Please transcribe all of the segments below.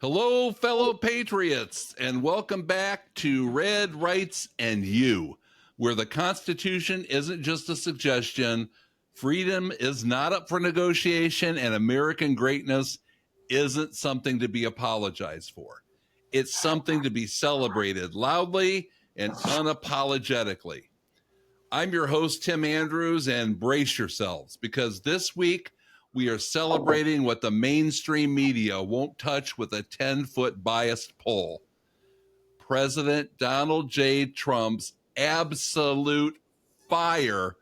Hello, fellow patriots, and welcome back to Red, Rights, and You, where the Constitution isn't just a suggestion, freedom is not up for negotiation, and American greatness isn't something to be apologized for. It's something to be celebrated loudly and unapologetically. I'm your host, Tim Andrews, and brace yourselves, because this week we are celebrating what the mainstream media won't touch with a 10-foot biased pole. President Donald J. Trump's absolute fire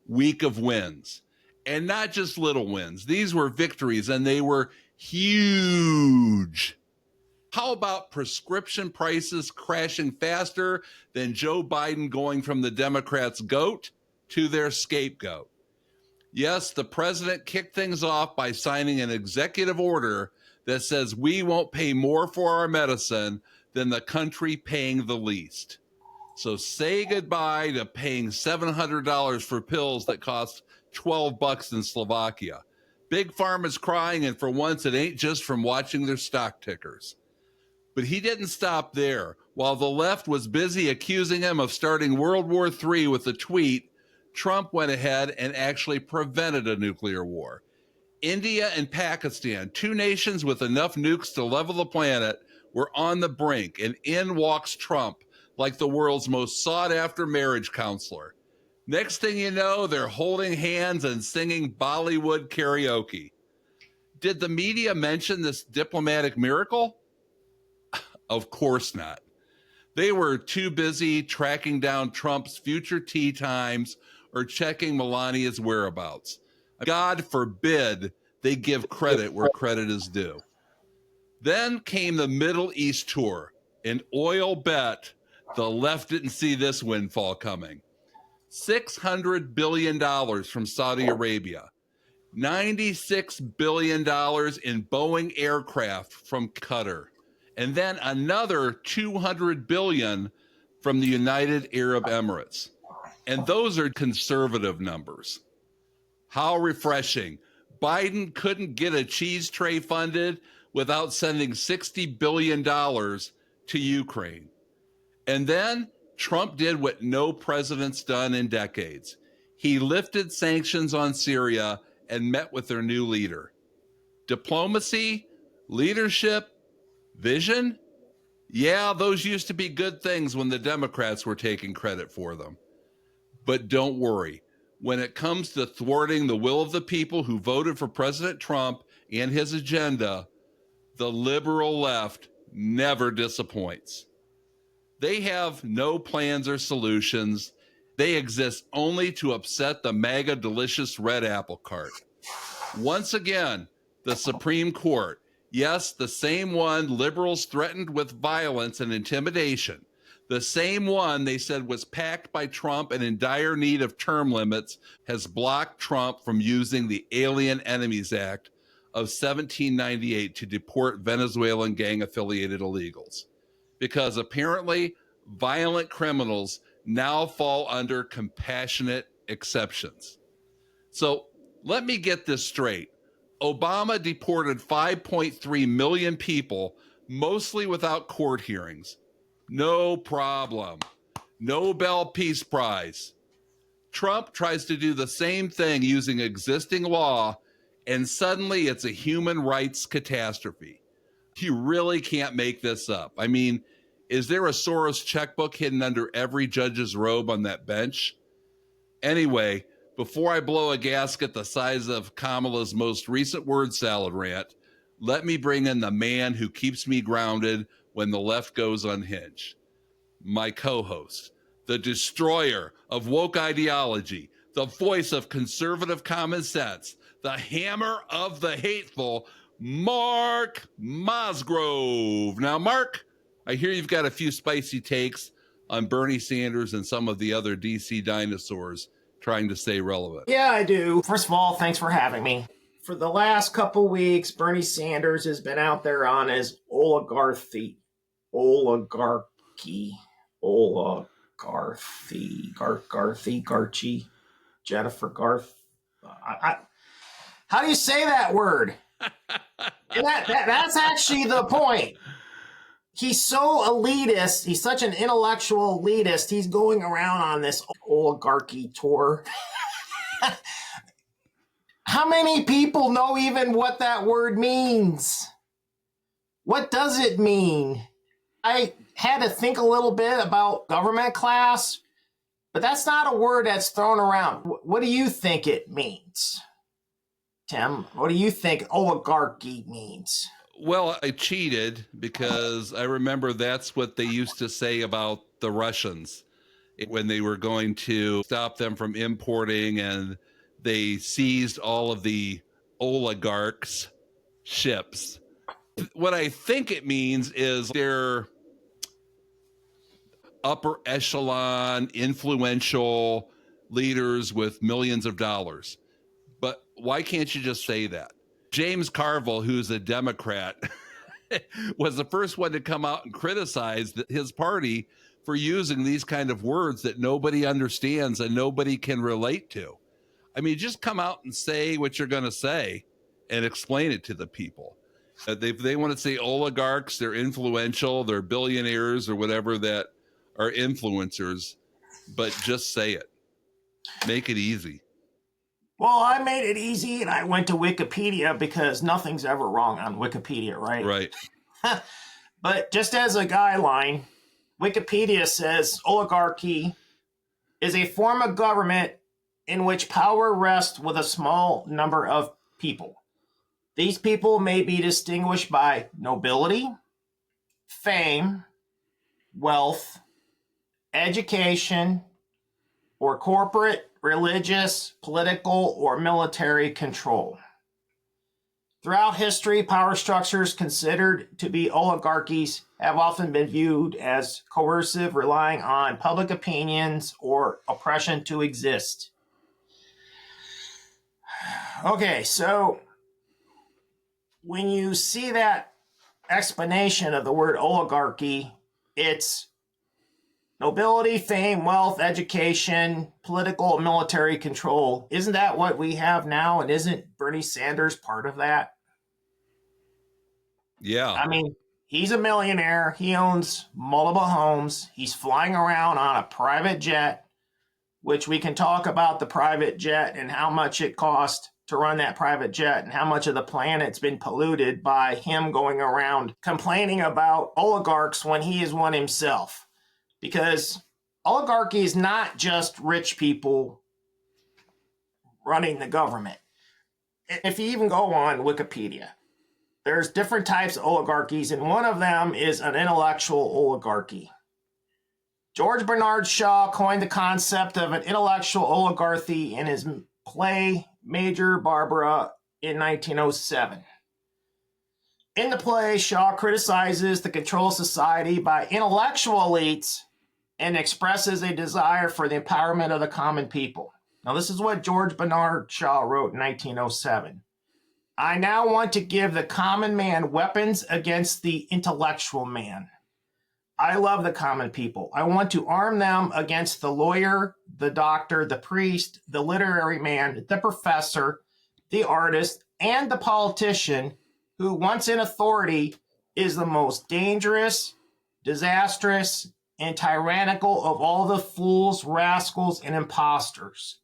week of wins. And not just little wins. These were victories, and they were huge. How about prescription prices crashing faster than Joe Biden going from the Democrats' goat to their scapegoat? Yes, the president kicked things off by signing an executive order that says we won't pay more for our medicine than the country paying the least. So say goodbye to paying $700 for pills that cost $12 in Slovakia. Big Pharma's crying, and for once it ain't just from watching their stock tickers. But he didn't stop there. While the left was busy accusing him of starting World War III with a tweet, Trump went ahead and actually prevented a nuclear war. India and Pakistan, two nations with enough nukes to level the planet, were on the brink, and in walks Trump like the world's most sought-after marriage counselor. Next thing you know, they're holding hands and singing Bollywood karaoke. Did the media mention this diplomatic miracle? Of course not. They were too busy tracking down Trump's future tea times or checking Melania's whereabouts. God forbid they give credit where credit is due. Then came the Middle East tour, and oil bet the left didn't see this windfall coming. $600 billion from Saudi Arabia, $96 billion in Boeing aircraft from Qatar, and then another $200 billion from the United Arab Emirates. And those are conservative numbers. How refreshing. Biden couldn't get a cheese tray funded without sending $60 billion to Ukraine. And then Trump did what no president's done in decades. He lifted sanctions on Syria and met with their new leader. Diplomacy, leadership, vision? Yeah, those used to be good things when the Democrats were taking credit for them. But don't worry. When it comes to thwarting the will of the people who voted for President Trump and his agenda, the liberal left never disappoints. They have no plans or solutions. They exist only to upset the MAGA delicious red apple cart. Once again, the Supreme Court, yes, the same one liberals threatened with violence and intimidation, the same one they said was packed by Trump and in dire need of term limits, has blocked Trump from using the Alien Enemies Act of 1798 to deport Venezuelan gang-affiliated illegals. Because apparently violent criminals now fall under compassionate exceptions. So let me get this straight. Obama deported 5.3 million people, mostly without court hearings. No problem. Nobel Peace Prize. Trump tries to do the same thing using existing law, and suddenly it's a human rights catastrophe. You really can't make this up. I mean, is there a Soros checkbook hidden under every judge's robe on that bench? Anyway, before I blow a gasket the size of Kamala's most recent word salad rant, let me bring in the man who keeps me grounded when the left goes unhinged. My co-host, the destroyer of woke ideology, the voice of conservative common sense, the hammer of the hateful, Mark Mosgrove. Now, Mark, I hear you've got a few spicy takes on Bernie Sanders and some of the other DC dinosaurs trying to stay relevant. Yeah, I do. First of all, thanks for having me. For the last couple weeks, Bernie Sanders has been out there on his oligarchy, Jennifer Garth. How do you say that word? And that's actually the point. He's so elitist. He's such an intellectual elitist. He's going around on this oligarchy tour. How many people know even what that word means? What does it mean? I had to think a little bit about government class, but that's not a word that's thrown around. What do you think it means? Tim, what do you think oligarchy means? Well, I cheated because I remember that's what they used to say about the Russians when they were going to stop them from importing, and they seized all of the oligarchs' ships. What I think it means is they're upper echelon, influential leaders with millions of dollars. But why can't you just say that? James Carville, who's a Democrat, was the first one to come out and criticize his party for using these kind of words that nobody understands and nobody can relate to. I mean, just come out and say what you're going to say and explain it to the people. They want to say oligarchs, they're influential, they're billionaires or whatever that are influencers, but just say it. Make it easy. Well, I made it easy and I went to Wikipedia because nothing's ever wrong on Wikipedia, right? Right. But just as a guideline, Wikipedia says oligarchy is a form of government in which power rests with a small number of people. These people may be distinguished by nobility, fame, wealth, education, or corporate, religious, political, or military control. Throughout history, power structures considered to be oligarchies have often been viewed as coercive, relying on public opinions or oppression to exist. Okay, so when you see that explanation of the word oligarchy, it's nobility, fame, wealth, education, political, and military control. Isn't that what we have now? And isn't Bernie Sanders part of that? Yeah. I mean, he's a millionaire. He owns multiple homes. He's flying around on a private jet, which we can talk about the private jet and how much it cost to run that private jet and how much of the planet's been polluted by him going around complaining about oligarchs when he is one himself. Because oligarchy is not just rich people running the government. If you even go on Wikipedia, there's different types of oligarchies, and one of them is an intellectual oligarchy. George Bernard Shaw coined the concept of an intellectual oligarchy in his play Major Barbara in 1907. In the play, Shaw criticizes the control of society by intellectual elites and expresses a desire for the empowerment of the common people. Now, this is what George Bernard Shaw wrote in 1907. I now want to give the common man weapons against the intellectual man. I love the common people. I want to arm them against the lawyer, the doctor, the priest, the literary man, the professor, the artist, and the politician who, once in authority, is the most dangerous, disastrous, and tyrannical of all the fools, rascals, and impostors.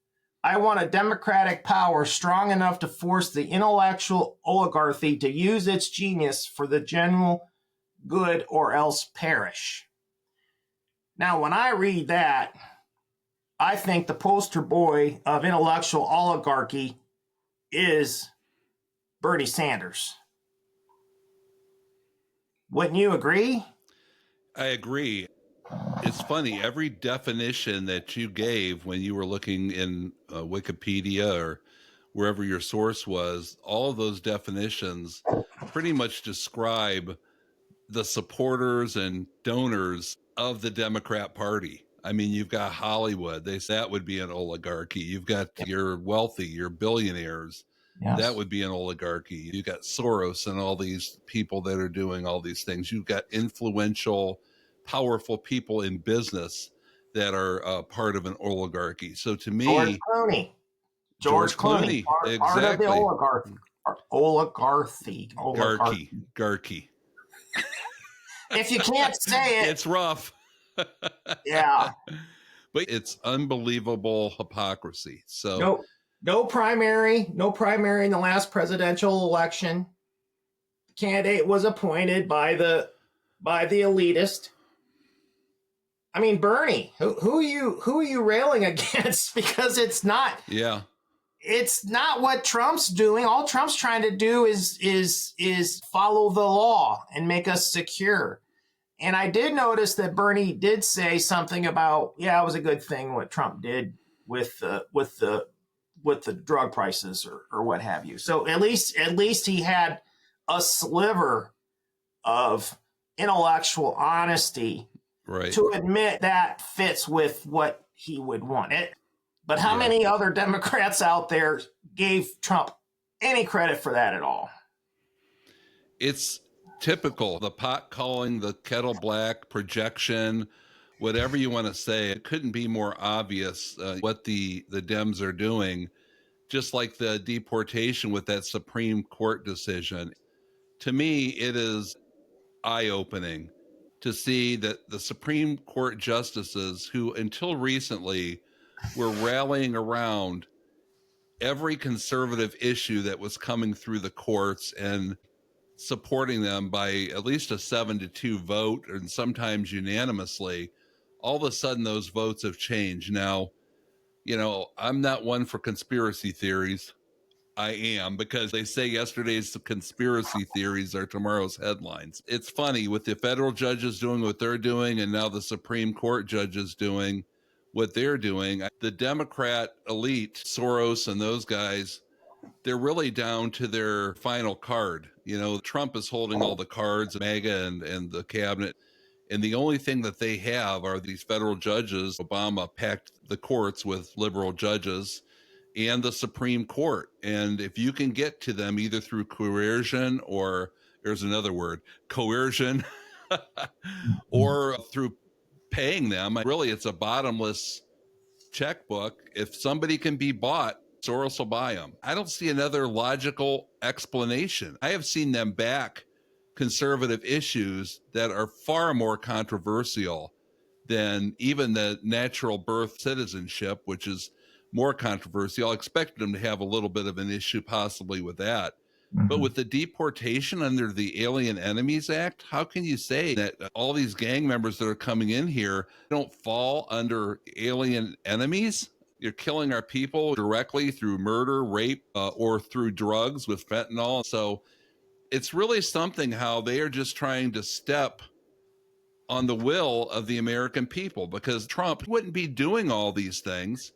I want a democratic power strong enough to force the intellectual oligarchy to use its genius for the general good or else perish. Now, when I read that, I think the poster boy of intellectual oligarchy is Bernie Sanders. Wouldn't you agree? I agree. It's funny, every definition that you gave when you were looking in Wikipedia or wherever your source was, all of those definitions pretty much describe the supporters and donors of the Democrat Party. I mean, you've got Hollywood. They say that would be an oligarchy. You've got your wealthy, your billionaires. Yes. That would be an oligarchy. You've got Soros and all these people that are doing all these things. You've got influential, powerful people in business that are part of an oligarchy. So to me, George Clooney. Part of the oligarchy. Oligarchy. Garky. If you can't say it, It's rough. yeah. But it's unbelievable hypocrisy. So No primary in the last presidential election. The candidate was appointed by the elitist. I mean, Bernie, who are you railing against? Because it's not what Trump's doing. All Trump's trying to do is follow the law and make us secure. And I did notice that Bernie did say something about, it was a good thing what Trump did with the drug prices or what have you. So at least he had a sliver of intellectual honesty, right, to admit that fits with what he would want it. But how many other Democrats out there gave Trump any credit for that at all? It's typical. The pot calling, the kettle black, projection, whatever you want to say. It couldn't be more obvious what the Dems are doing, just like the deportation with that Supreme Court decision. To me, it is eye-opening to see that the Supreme Court justices, who until recently were rallying around every conservative issue that was coming through the courts and supporting them by at least a 7-2 vote, and sometimes unanimously, all of a sudden those votes have changed. Now, I'm not one for conspiracy theories. I am, because they say yesterday's conspiracy theories are tomorrow's headlines. It's funny with the federal judges doing what they're doing, and now the Supreme Court judges doing what they're doing. The Democrat elite, Soros and those guys, they're really down to their final card. Trump is holding all the cards, MAGA and the cabinet. And the only thing that they have are these federal judges. Obama packed the courts with liberal judges and the Supreme Court. And if you can get to them either through coercion, or there's another word, coercion, or through paying them, really it's a bottomless checkbook. If somebody can be bought, Soros will buy them. I don't see another logical explanation. I have seen them back conservative issues that are far more controversial than even the natural birth citizenship, which is more controversial. I expected them to have a little bit of an issue possibly with that. But with the deportation under the Alien Enemies Act, how can you say that all these gang members that are coming in here don't fall under alien enemies? You're killing our people directly through murder, rape, or through drugs with fentanyl. So it's really something how they are just trying to step on the will of the American people, because Trump wouldn't be doing all these things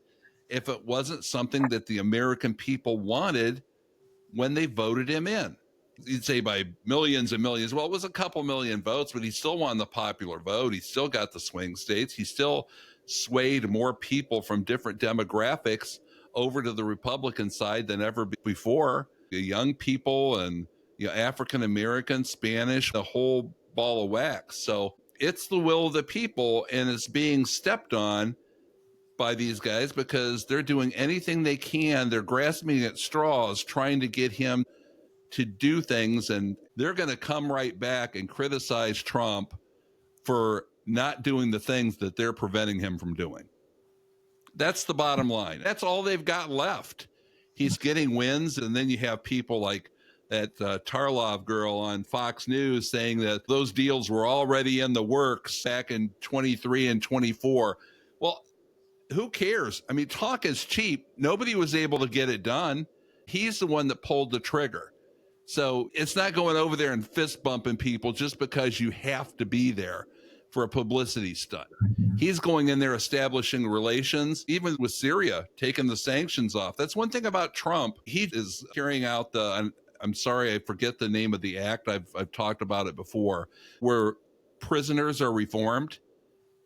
if it wasn't something that the American people wanted when they voted him in. You'd say by millions and millions. Well, it was a couple million votes, but he still won the popular vote. He still got the swing states. He still swayed more people from different demographics over to the Republican side than ever before. The young people and African American, Spanish, the whole ball of wax. So it's the will of the people, and it's being stepped on by these guys because they're doing anything they can. They're grasping at straws, trying to get him to do things, and they're going to come right back and criticize Trump for not doing the things that they're preventing him from doing. That's the bottom line. That's all they've got left. He's getting wins, and then you have people like that Tarlov girl on Fox News saying that those deals were already in the works back in 23 and 24. Well, who cares? I mean, talk is cheap. Nobody was able to get it done. He's the one that pulled the trigger. So it's not going over there and fist bumping people just because you have to be there for a publicity stunt. He's going in there establishing relations, even with Syria, taking the sanctions off. That's one thing about Trump. He is carrying out I'm sorry, I forget the name of the act. I've talked about it before, where prisoners are reformed,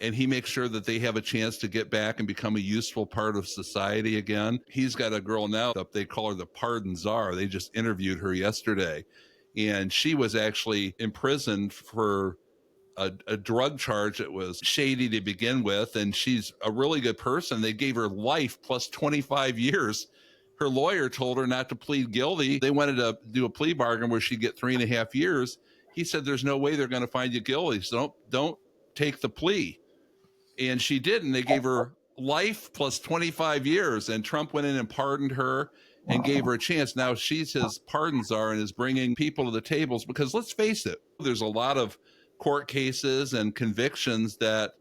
and he makes sure that they have a chance to get back and become a useful part of society again. He's got a girl now, they call her the pardon czar. They just interviewed her yesterday, and she was actually imprisoned for a drug charge that was shady to begin with, and she's a really good person. They gave her life plus 25 years Her lawyer told her not to plead guilty. They wanted to do a plea bargain where she'd get 3.5 years. He said, there's no way they're going to find you guilty. So don't take the plea. And she didn't. They gave her life plus 25 years. And Trump went in and pardoned her and gave her a chance. Now she's his pardon czar and is bringing people to the tables because let's face it, there's a lot of court cases and convictions that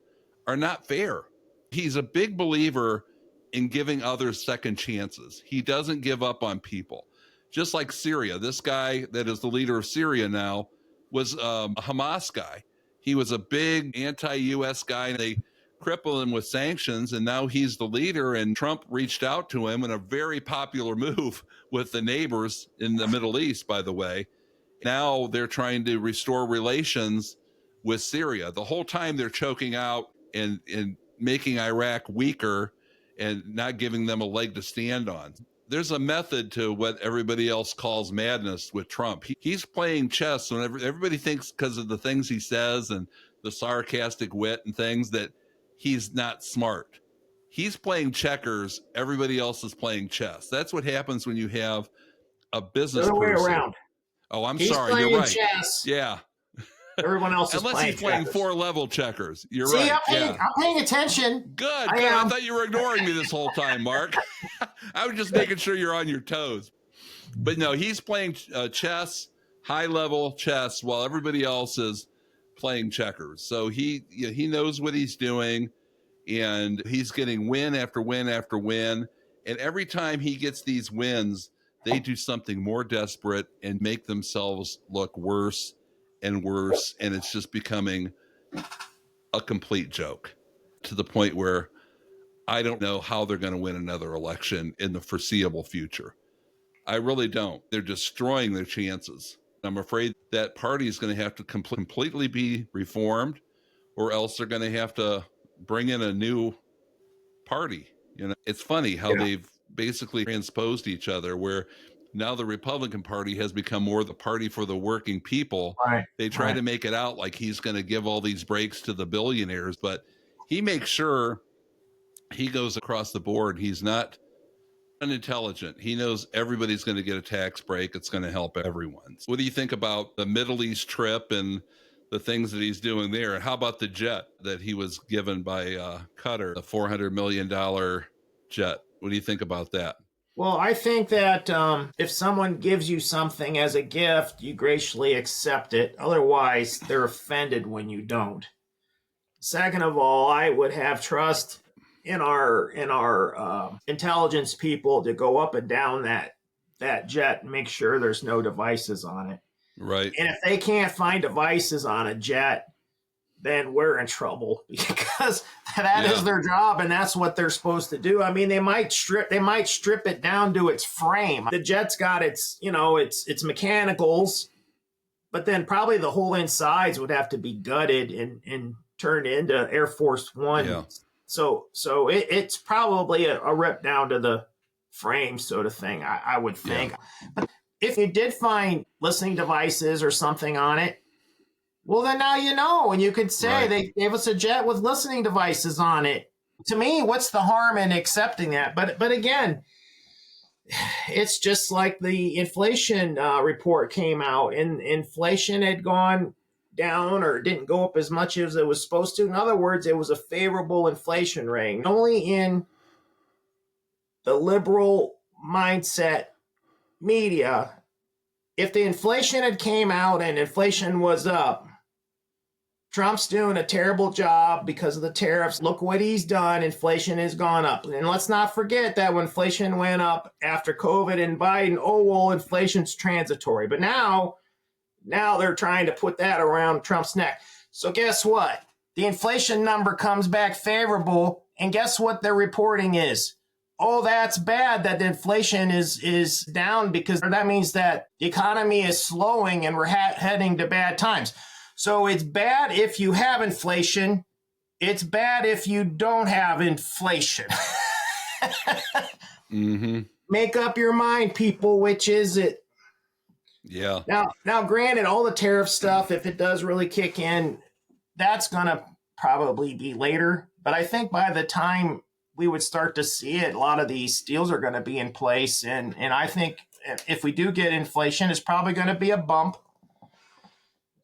are not fair. He's a big believer in giving others second chances. He doesn't give up on people. Just like Syria, this guy that is the leader of Syria now was a Hamas guy. He was a big anti-U.S. guy. They crippled him with sanctions, and now he's the leader, and Trump reached out to him in a very popular move with the neighbors in the Middle East, by the way. Now they're trying to restore relations with Syria. The whole time they're choking out and making Iraq weaker and not giving them a leg to stand on. There's a method to what everybody else calls madness with Trump. He's playing chess when everybody thinks because of the things he says and the sarcastic wit and things that he's not smart. He's playing checkers. Everybody else is playing chess. That's what happens when you have a business person. The other way around. Oh, I'm He's sorry. playing You're right. Chess. Yeah. Everyone else is Unless he's playing checkers. 4-level checkers. You're See, right. I'm paying attention. Good. I I thought you were ignoring me this whole time, Mark. I was just making sure you're on your toes. But no, he's playing chess, high-level chess, while everybody else is playing checkers. So he knows what he's doing, and he's getting win after win after win. And every time he gets these wins, they do something more desperate and make themselves look worse and worse, and it's just becoming a complete joke to the point where I don't know how they're going to win another election in the foreseeable future. I really don't. They're destroying their chances. I'm afraid that party is going to have to completely be reformed, or else they're going to have to bring in a new party. You know, it's funny how they've basically transposed each other, where now the Republican Party has become more the party for the working people. Right. They try to make it out like he's going to give all these breaks to the billionaires, but he makes sure he goes across the board. He's not unintelligent. He knows everybody's going to get a tax break. It's going to help everyone. What do you think about the Middle East trip and the things that he's doing there? And how about the jet that he was given by Qatar, the $400 million jet? What do you think about that? Well, I think that if someone gives you something as a gift, you graciously accept it. Otherwise, they're offended when you don't. Second of all, I would have trust in our intelligence people to go up and down that jet and make sure there's no devices on it. Right. And if they can't find devices on a jet, then we're in trouble, because that is their job, and that's what they're supposed to do. I mean, they might strip it down to its frame. The jet's got its mechanicals, but then probably the whole insides would have to be gutted and turned into Air Force One. Yeah. So it's probably a rip down to the frame sort of thing, I would think. Yeah. But if you did find listening devices or something on it, well, then now you know, and you could say they gave us a jet with listening devices on it. To me, what's the harm in accepting that? But again, it's just like the inflation report came out, and inflation had gone down or didn't go up as much as it was supposed to. In other words, it was a favorable inflation rate. Only in the liberal mindset media, if the inflation had came out and inflation was up, Trump's doing a terrible job because of the tariffs. Look what he's done. Inflation has gone up. And let's not forget that when inflation went up after COVID and Biden, inflation's transitory. But now they're trying to put that around Trump's neck. So guess what? The inflation number comes back favorable. And guess what their reporting is? Oh, that's bad that the inflation is down, because that means that the economy is slowing and we're heading to bad times. So it's bad if you have inflation. It's bad if you don't have inflation. Mm-hmm. Make up your mind, people. Which is it? Yeah. Now, granted, all the tariff stuff, if it does really kick in, that's going to probably be later. But I think by the time we would start to see it. A lot of these deals are going to be in place. And I think if we do get inflation, it's probably going to be a bump.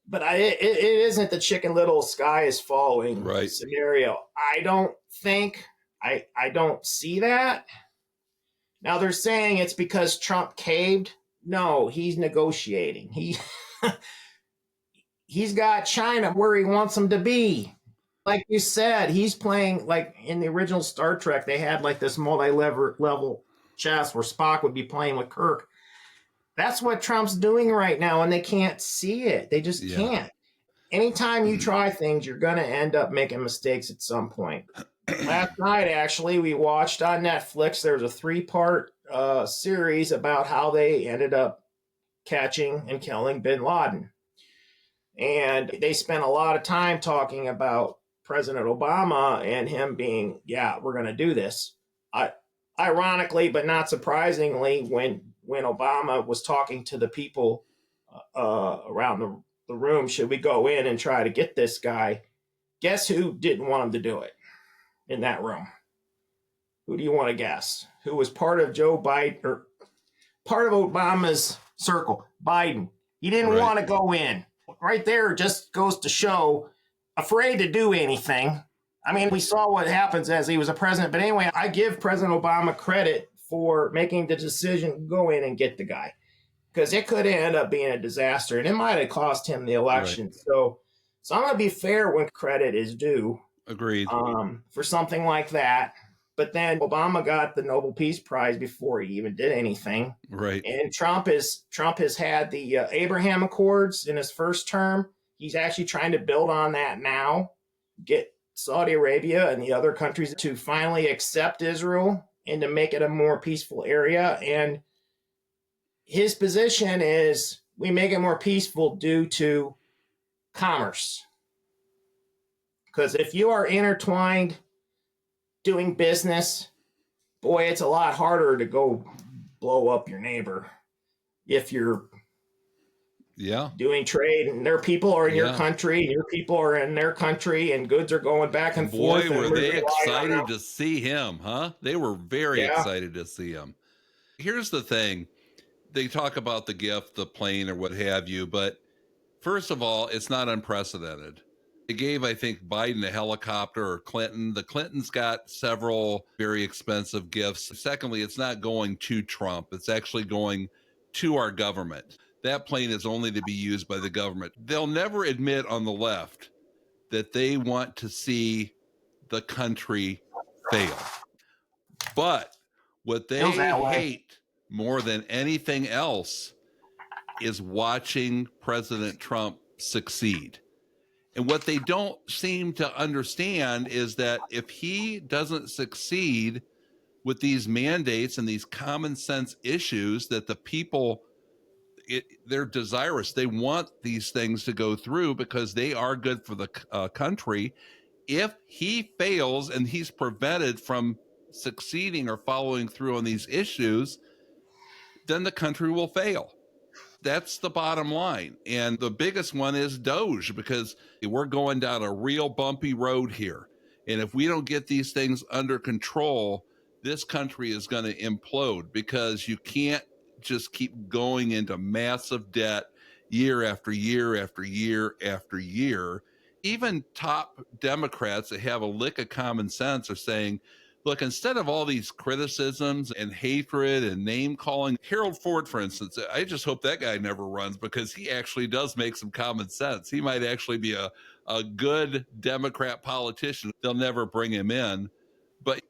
But it isn't the Chicken Little sky is falling scenario. I don't think, I don't see that. Now they're saying it's because Trump caved. No, he's negotiating. He's got China where he wants them to be. Like you said, he's playing like in the original Star Trek, they had like this multi-level chess where Spock would be playing with Kirk. That's what Trump's doing right now, and they can't see it. They just can't. Anytime you try things, you're going to end up making mistakes at some point. Last night, actually, we watched on Netflix. There was a 3-part series about how they ended up catching and killing bin Laden. And they spent a lot of time talking about President Obama and him being, we're going to do this. Ironically, but not surprisingly, when Obama was talking to the people around the room, should we go in and try to get this guy? Guess who didn't want him to do it in that room? Who do you want to guess? Who was part of Joe Biden or part of Obama's circle? Biden. He didn't want to go in. Right there just goes to show, afraid to do anything. I mean, we saw what happens as he was a president. But anyway, I give President Obama credit for making the decision to go in and get the guy, because it could end up being a disaster, and it might have cost him the election. Right. So I'm going to be fair when credit is due. Agreed. For something like that. But then Obama got the Nobel Peace Prize before he even did anything. Right. And Trump has had the Abraham Accords in his first term. He's actually trying to build on that now, get Saudi Arabia and the other countries to finally accept Israel and to make it a more peaceful area. And his position is we make it more peaceful due to commerce. Because if you are intertwined doing business, boy, it's a lot harder to go blow up your neighbor if you're doing trade and their people are in your country and your people are in their country and goods are going back and forth. Boy, were they excited to see him, huh? They were very excited to see him. Here's the thing. They talk about the gift, the plane or what have you, but first of all, it's not unprecedented. They gave, I think, Biden a helicopter, or Clinton. The Clintons got several very expensive gifts. Secondly, it's not going to Trump. It's actually going to our government. That plane is only to be used by the government. They'll never admit on the left that they want to see the country fail. But what they hate more than anything else is watching President Trump succeed. And what they don't seem to understand is that if he doesn't succeed with these mandates and these common sense issues that the people, they're desirous, they want these things to go through because they are good for the country. If he fails and he's prevented from succeeding or following through on these issues, then the country will fail. That's the bottom line. And the biggest one is Doge, because we're going down a real bumpy road here. And if we don't get these things under control, this country is going to implode, because you can't just keep going into massive debt year after year after year after year. Even top Democrats that have a lick of common sense are saying, look, instead of all these criticisms and hatred and name calling, Harold Ford, for instance, I just hope that guy never runs, because he actually does make some common sense. He might actually be a good Democrat politician. They'll never bring him in. But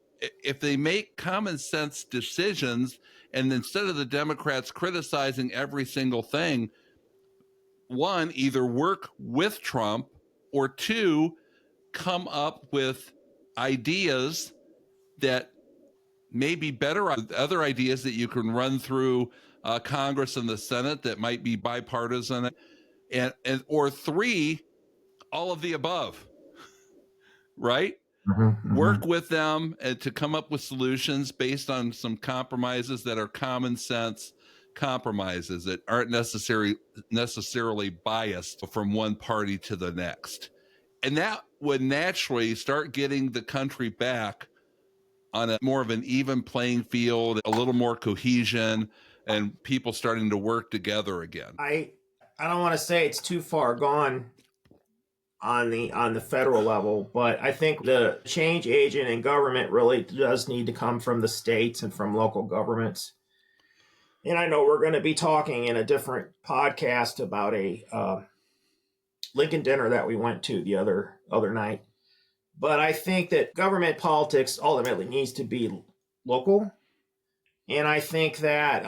if they make common sense decisions, and instead of the Democrats criticizing every single thing, one, either work with Trump, or two, come up with ideas that may be better, other ideas that you can run through Congress and the Senate that might be bipartisan, and or three, all of the above, right? Work with them to come up with solutions based on some compromises that are common sense compromises that aren't necessarily biased from one party to the next. And that would naturally start getting the country back on a more of an even playing field, a little more cohesion, and people starting to work together again. I don't want to say it's too far gone on the federal level, but I think the change agent in government really does need to come from the states and from local governments. And I know we're going to be talking in a different podcast about a Lincoln dinner that we went to the other night. But I think that government politics ultimately needs to be local. And I think that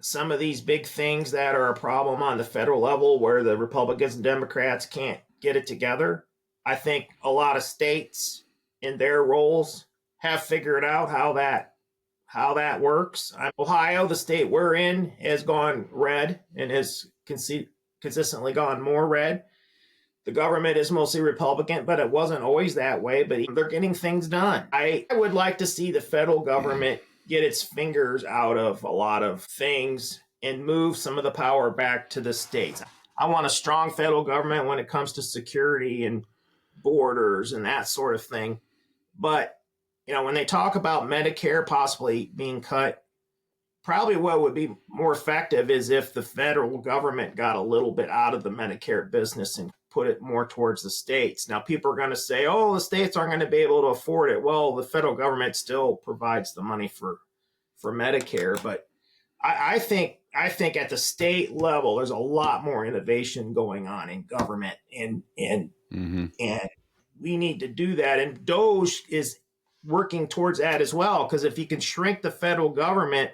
some of these big things that are a problem on the federal level where the Republicans and Democrats can't get it together, I think a lot of states in their roles have figured out how that works. Ohio, the state we're in, has gone red and has consistently gone more red. The government is mostly Republican, but it wasn't always that way, but they're getting things done. I would like to see the federal government get its fingers out of a lot of things and move some of the power back to the states. I want a strong federal government when it comes to security and borders and that sort of thing. But, when they talk about Medicare possibly being cut, probably what would be more effective is if the federal government got a little bit out of the Medicare business and put it more towards the states. Now, people are going to say, oh, the states aren't going to be able to afford it. Well, the federal government still provides the money for Medicare. But I think at the state level, there's a lot more innovation going on in government. And we need to do that. And DOGE is working towards that as well. Because if you can shrink the federal government,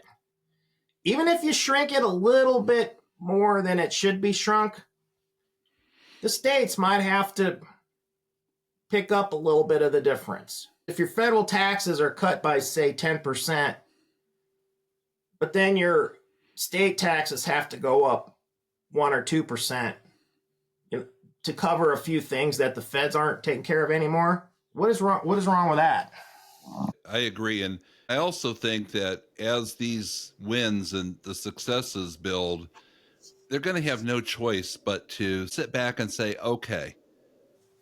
even if you shrink it a little bit more than it should be shrunk, the states might have to pick up a little bit of the difference. If your federal taxes are cut by, say, 10%, but then your state taxes have to go up 1 or 2% to cover a few things that the feds aren't taking care of anymore, what is wrong with that? I agree. And I also think that as these wins and the successes build, they're going to have no choice but to sit back and say, okay,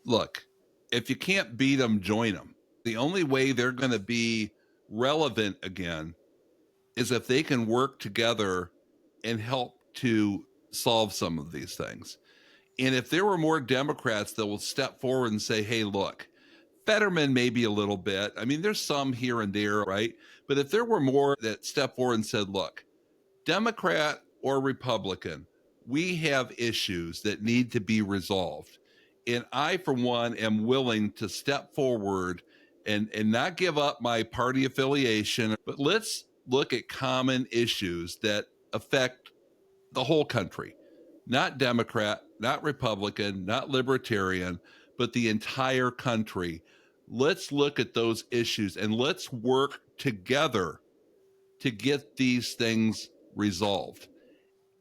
look, if you can't beat them, join them. The only way they're going to be relevant again is if they can work together and help to solve some of these things. And if there were more Democrats that will step forward and say, hey, look, Fetterman maybe a little bit. I mean, there's some here and there, right? But if there were more that stepped forward and said, look, Democrat or Republican, we have issues that need to be resolved. And I, for one, am willing to step forward and not give up my party affiliation, but let's look at common issues that affect the whole country, not Democrat, not Republican, not Libertarian, but the entire country. Let's look at those issues and let's work together to get these things resolved.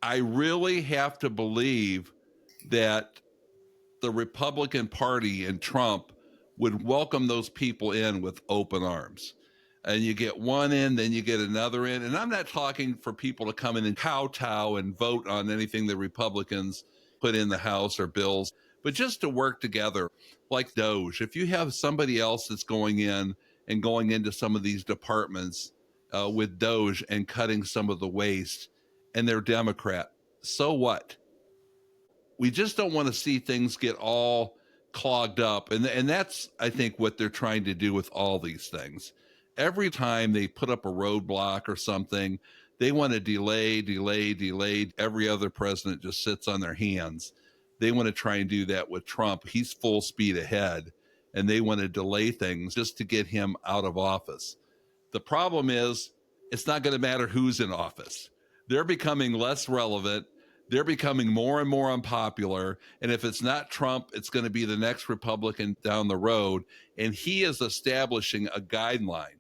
I really have to believe that the Republican Party and Trump would welcome those people in with open arms. And you get one in, then you get another in. And I'm not talking for people to come in and kowtow and vote on anything the Republicans put in the House or bills, but just to work together like DOGE. If you have somebody else that's going in and going into some of these departments with DOGE and cutting some of the waste, and they're Democrat, so what? We just don't want to see things get all clogged up. And that's, I think, what they're trying to do with all these things. Every time they put up a roadblock or something, they want to delay. Every other president just sits on their hands. They want to try and do that with Trump. He's full speed ahead, and they want to delay things just to get him out of office. The problem is it's not going to matter who's in office. They're becoming less relevant. They're becoming more and more unpopular. And if it's not Trump, it's going to be the next Republican down the road. And he is establishing a guideline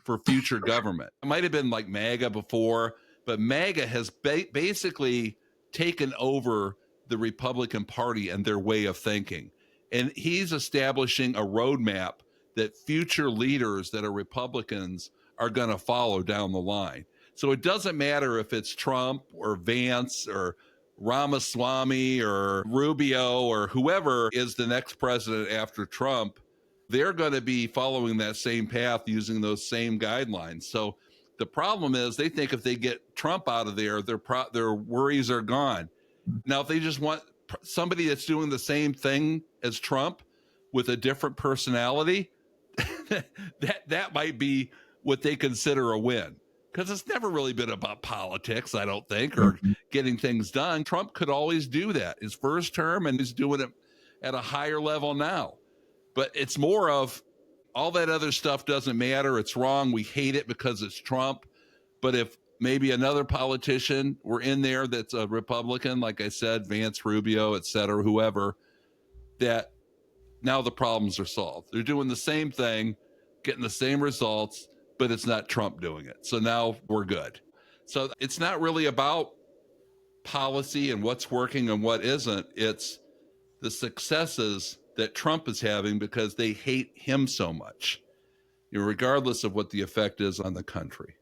for future government. It might have been like MAGA before, but MAGA has basically taken over the Republican Party and their way of thinking. And he's establishing a roadmap that future leaders that are Republicans are going to follow down the line. So it doesn't matter if it's Trump or Vance or Ramaswamy or Rubio or whoever is the next president after Trump. they're going to be following that same path using those same guidelines. So the problem is they think if they get Trump out of there, their worries are gone. Now, if they just want somebody that's doing the same thing as Trump with a different personality, that might be what they consider a win. Because it's never really been about politics, I don't think, or getting things done. Trump could always do that. His first term, and he's doing it at a higher level now. But it's more of all that other stuff doesn't matter. It's wrong. We hate it because it's Trump. But if maybe another politician were in there that's a Republican, like I said, Vance, Rubio, et cetera, whoever, that now the problems are solved. They're doing the same thing, getting the same results, but it's not Trump doing it. So now we're good. So it's not really about policy and what's working and what isn't. It's the successes that Trump is having because they hate him so much, regardless of what the effect is on the country.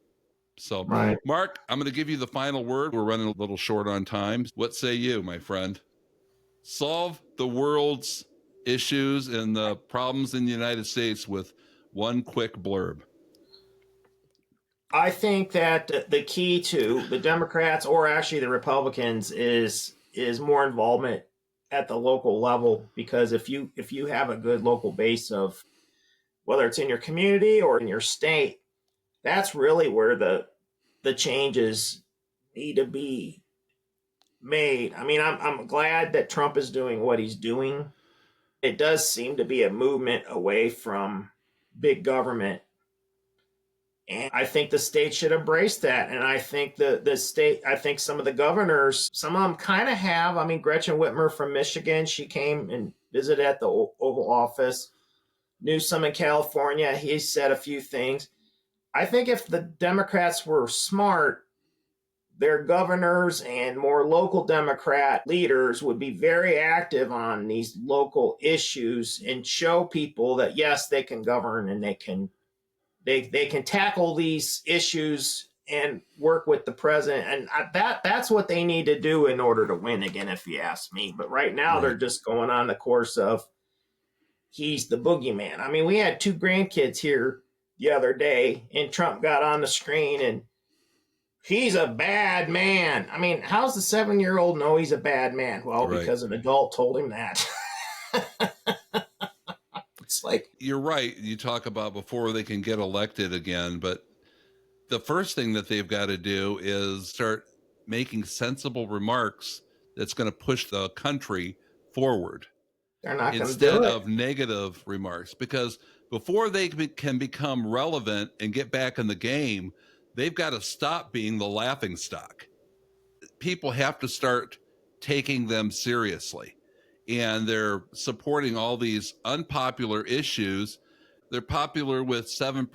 So, Right. Mark, I'm going to give you the final word. We're running a little short on time. What say you, my friend? Solve the world's issues and the problems in the United States with one quick blurb. I think that the key to the Democrats, or actually the Republicans, is more involvement at the local level. Because if you have a good local base of, whether it's in your community or in your state, that's really where the changes need to be made. I mean, I'm glad that Trump is doing what he's doing. It does seem to be a movement away from big government. And I think the state should embrace that. And I think the state, I think some of the governors, some of them kind of have. I mean, Gretchen Whitmer from Michigan, she came and visited at the Oval Office. Newsom in California, he said a few things. I think if the Democrats were smart, their governors and more local Democrat leaders would be very active on these local issues and show people that, yes, they can govern and they can tackle these issues and work with the president. And that's what they need to do in order to win again, if you ask me. But right now, They're just going on the course of he's the boogeyman. I mean, we had 2 grandkids here the other day, and Trump got on the screen and he's a bad man. I mean, how's the 7-year-old know he's a bad man? Well, because an adult told him that. It's like, you're right. You talk about before they can get elected again, but the first thing that they've got to do is start making sensible remarks that's going to push the country forward. They're not going to do it. Instead of negative remarks, because before they can become relevant and get back in the game, they've got to stop being the laughing stock. People have to start taking them seriously. And they're supporting all these unpopular issues. They're popular with 7%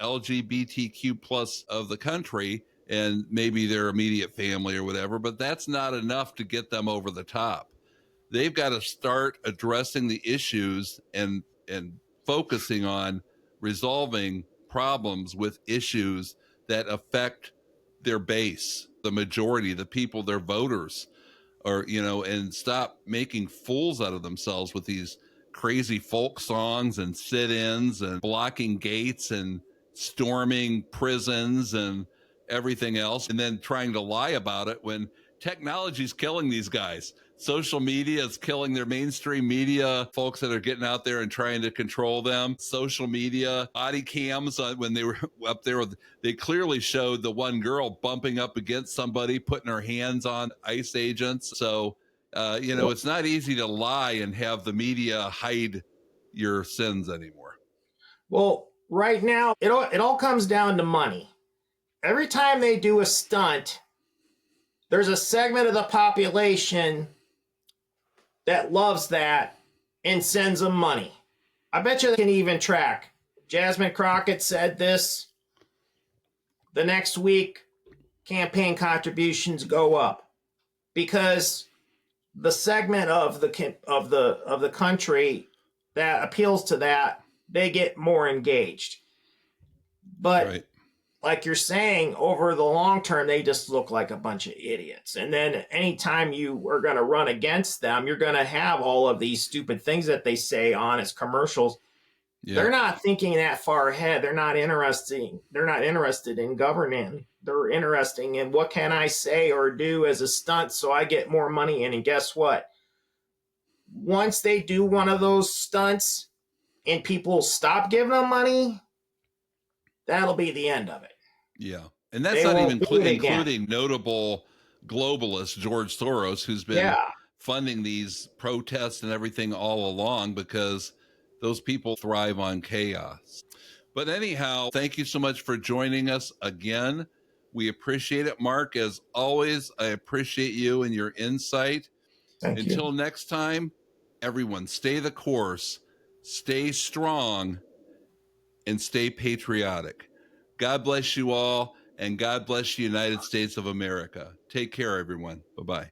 LGBTQ plus of the country and maybe their immediate family or whatever, but that's not enough to get them over the top. They've got to start addressing the issues and focusing on resolving problems with issues that affect their base, the majority, the people, their voters. Or, and stop making fools out of themselves with these crazy folk songs and sit-ins and blocking gates and storming prisons and everything else, and then trying to lie about it when technology's killing these guys. Social media is killing their mainstream media, folks that are getting out there and trying to control them. Social media, body cams, when they were up there, they clearly showed the one girl bumping up against somebody, putting her hands on ICE agents. So, it's not easy to lie and have the media hide your sins anymore. Well, right now, it all comes down to money. Every time they do a stunt, there's a segment of the population that loves that and sends them money. I bet you they can even track. Jasmine Crockett said this. The next week, campaign contributions go up because the segment of the country that appeals to that, they get more engaged. But like you're saying, over the long term, they just look like a bunch of idiots. And then anytime you are going to run against them, you're going to have all of these stupid things that they say on as commercials. They're Yeah. not thinking that far ahead. They're not interested in governing. They're interested in what can I say or do as a stunt so I get more money in. And guess what? Once they do one of those stunts and people stop giving them money, that'll be the end of it. Yeah. And that's They not won't even do it again. including notable globalist George Soros, who's been Yeah. funding these protests and everything all along, because those people thrive on chaos. But anyhow, thank you so much for joining us again. We appreciate it. Mark, as always, I appreciate you and your insight. Thank you. Until next time, everyone, stay the course, stay strong, and stay patriotic. God bless you all, and God bless the United States of America. Take care, everyone. Bye-bye.